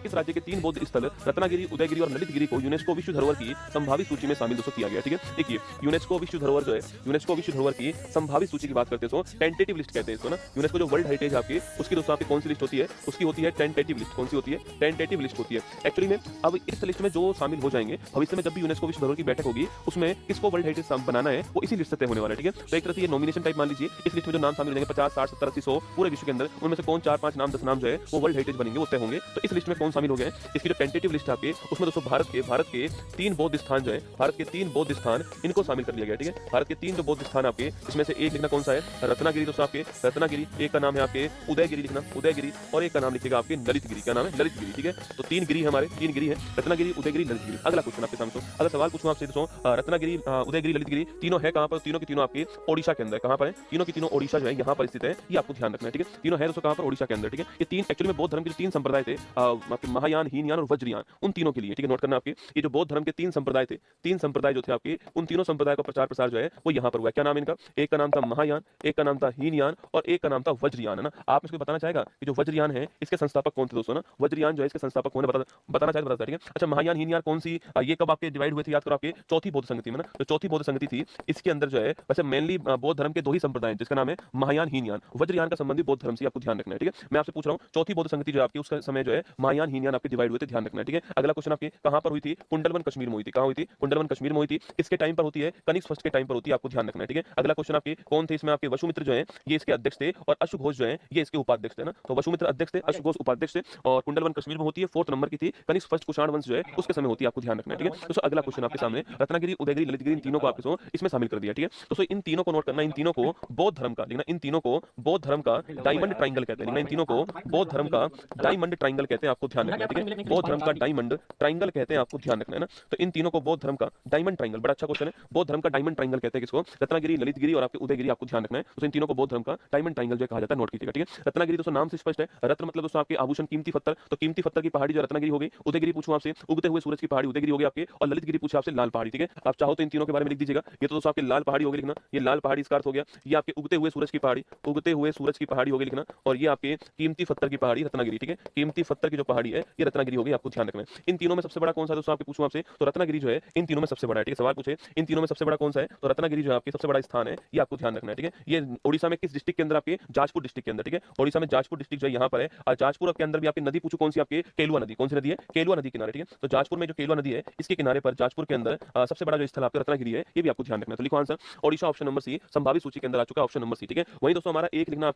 किस राज्य के 3 बौद्ध स्थल रत्नागिरी, उदयगिरी और ललितगिरी को यूनेस्को विश्व धरोहर की संभावित सूची में शामिल दोस्तों किया गया? ठीक है, देखिए यूनेस्को विश्व धरोहर जो है, यूनेस्को विश्व धरोहर की संभावित सूची की बात करते हैं तो टेंटेटिव लिस्ट कहते हैं इसको ना। यूनेस्को जो वर्ल्ड हेरिटेज आपकी उसकी दोस्तों आपकी कौन सी लिस्ट होती है? उसकी होती है टेंटेटिव लिस्ट। कौन सी होती है? टेंटेटिव लिस्ट होती है। एक्चुअली में अब इस लिस्ट में जो शामिल हो जाएंगे भविष्य में जब भी यूनेस्को विश्व धरोहर की बैठक होगी उसमें किसको वर्ल्ड हेरिटेज बनाना है वो इसी लिस्ट से तय होने वाला है। ठीक है, तो एक तरह से ये नॉमिनेशन टाइप मान लीजिए। इस लिस्ट में जो नाम शामिल होंगे 50, 60, 70, 80, 100 पूरे विश्व के अंदर, उनमें से कौन 4, 5 नाम, 10 नाम जो है वो वर्ल्ड हेरिटेज बनेंगे, वो तय होंगे। तो इस लिस्ट में कौन शामिल हो गए? इसकी जो टेंटेटिव लिस्ट आपके उसमें दोस्तों भारत के 3 बौद्ध स्थान जो है, भारत के 3 बौद्ध स्थान इनको शामिल कर लिया गया। ठीक है, भारत के 3 जो बौद्ध स्थान आपके इसमें से एक लिखना कौन सा है? रत्नागिरी दोस्तों आपके, रत्नागिरी। एक का नाम है आपके उदयगिरी लिखना, उदयगिरी। और एक का नाम लिखिएगा आपके ललितगिरी। क्या नाम है? ललितगिरी। ठीक है, तो 3 गिरी है हमारे, 3 गिरी है, रत्नागिरी, उदयगिरी, ललितगिरी। अगला क्वेश्चन आपके सामने अगर सवाल पूछूं आपसे दोस्तों, रत्नागिरी, उदयगिरी, ललितगिरी तीनों है कहां पर? तीनों के तीनों आपके ओडिशा के अंदर। कहां पर है? तीनों की तीनों ओडिशा जो है यहां पर स्थित है, ये आपको ध्यान रखना है। ठीक है, तीनों है दोस्तों कहां पर? ओडिशा के अंदर। ठीक है, ये तीन एक्चुअली में बौद्ध धर्म के 3 संप्रदाय थे, आपके महायान, हीनयान और वज्रयान, उन तीनों के लिए। ठीक है, नोट करना आपके ये जो बौद्ध धर्म के 3 संप्रदाय थे, 3 संप्रदाय जो थे आपके, उन तीनों संप्रदाय का प्रचार प्रसार जो है वो यहां पर हुआ। क्या नाम इनका? एक का नाम था महायान, एक का नाम था हीनयान और एक का नाम था वज्रयान, है ना। आप इसको बताना चाहेगा कि जो वज्रयान है इसके संस्थापक कौन थे दोस्तों ना? वज्रयान जो है इसके संस्थापक कौन है बताना चाहे बता। ठीक है, अच्छा महायान, हीनयान कौन सी, ये कब आपके डिवाइड हुए थे? याद करो, आपके चौथी बौद्ध संगति में ना, जो चौथी बौद्ध संगति थी इसके अंदर जो है वैसे मेनली बौद्ध धर्म के 2 ही संप्रदाय हैं, जिसका नाम है महायान, हीनयान। वज्रयान का संबंधी बौद्ध धर्म से आपको ध्यान रखना है। ठीक है, मैं आपसे पूछ रहा हूं चौथी बौद्ध संगति जो आपकी उसका समय जो है महायान, हीनयान आपके डिवाइड हुए थे, ध्यान रखना है। ठीक है, अगला क्वेश्चन आपके कहां पर हुई थी? कुंडलवन कश्मीर में हुई थी। कहां हुई थी? कुंडलवन कश्मीर में हुई थी। किसके टाइम पर होती है? कनिष्क फर्स्ट के टाइम पर होती है, आपको ध्यान रखना है। ठीक है, अगला क्वेश्चन आपके कौन थे इसमें? आपके वसुमित्र जो है ये इसके अध्यक्ष थे और अश्वघोष जो है ये इसके उपाध्यक्ष थे ना। तो वसुमित्र अध्यक्ष थे, अश्वघोष उपाध्यक्ष थे और कुंडलवन कश्मीर में होती है। 4th नंबर की थी। कनिष्क फर्स्ट कुषाण वंश जो है उसके समय होती है, आपको ध्यान रखना है। ठीक है, तो अगला क्वेश्चन आपके सामने रत्नागिरी, उदयगिरी, ललितगिरी इन तीनों को आपके इसमें शामिल कर दिया। ठीक है, तो इन तीनों को नोट करना, इन तीनों को बौद्ध धर्म का लिखना, इन तीनों को बौद्ध धर्म का डायमंड ट्रायंगल कहते हैं। इन तीनों को बौद्ध धर्म का डायमंड ट्रायंगल कहते हैं, आपको ध्यान रखना है। ठीक है, बौद्ध धर्म का डायमंड ट्रायंगल कहते हैं, आपको ध्यान रखना है ना। तो इन तीनों को बौद्ध धर्म का डायमंड ट्रायंगल, बड़ा अच्छा क्वेश्चन है। बौद्ध धर्म का डायमंड ट्रायंगल कहते हैं किसको? रत्नागिरी, ललितगिरी और आपके उदयगिरी, आपको ध्यान रखना है। तो इन तीनों को बौद्ध धर्म का डायमंड ट्रायंगल जो कहा जाता है, नोट कीजिएगा। ठीक है, रत्नागिरी दोस्तों नाम से स्पष्ट है, रत्न मतलब दोस्तों आपके आभूषण, कीमती पत्थर, तो कीमती पत्थर की पहाड़ी जो रत्नागिरी हो गई। उदयगिरी पूछूं आपसे, उगते हुए सूरज की पहाड़ी उदयगिरी हो गई आपके, और ललितगिरी पूछे आपसे लाल पहाड़ी। ठीक है, आप चाहो तो इन तीनों के बारे में लिख दीजिएगा। ये तो दोस्तों आपके लाल पहाड़ी हो गई लिखना, ये लाल पहाड़ी इसका अर्थ हो गया। ये आपके उगते हुए सूरज की पहाड़ी, उगते हुए सूरज की पहाड़ी हो गई लिखना, और ये आपके कीमती पत्थर की पहाड़ी रत्नागिरी। ठीक है, कीमती पत्थर की जो पहाड़ी है ये रत्नागिरी हो गई, आपको ध्यान रखना है। इन तीनों में सबसे बड़ा कौन सा दोस्तों आपके पूछूं आपसे, तो रत्नागिरी जो है इन तीनों में सबसे बड़ा है। ठीक है, सवाल पूछे इन तीनों में सबसे बड़ा कौन सा है, तो रत्नागिरी जो है आपके सबसे बड़ा स्थान है, ये आपको ध्यान रखना है। ठीक है, ये ओडिशा में किस डिस्ट्रिक्ट के अंदर? आपके जाजपुर डिस्ट्रिक्ट के अंदर। ठीक है, ओडिशा में जाजपुर डिस्ट्रिक्ट जो है यहाँ पर है, और जाजपुर के अंदर भी आपकी नदी पूछू कौन सी? आपके केलुआ नदी। कौन सी नदी है? केलुआ नदी किनारे। ठीक है, तो जाजपुर में जो केलुआ नदी है इसके किनारे पर जाजपुर के अंदर सबसे बड़ा जो स्थल आपका रत्नागिरी है, ये भी आपको ध्यान रखना है। तो लिखो answer Odisha, option number C संभावित सूची के अंदर आ चुका है, ऑप्शन नंबर सी। ठीक है, वहीं दोस्तों हमारा एक लिखना आपके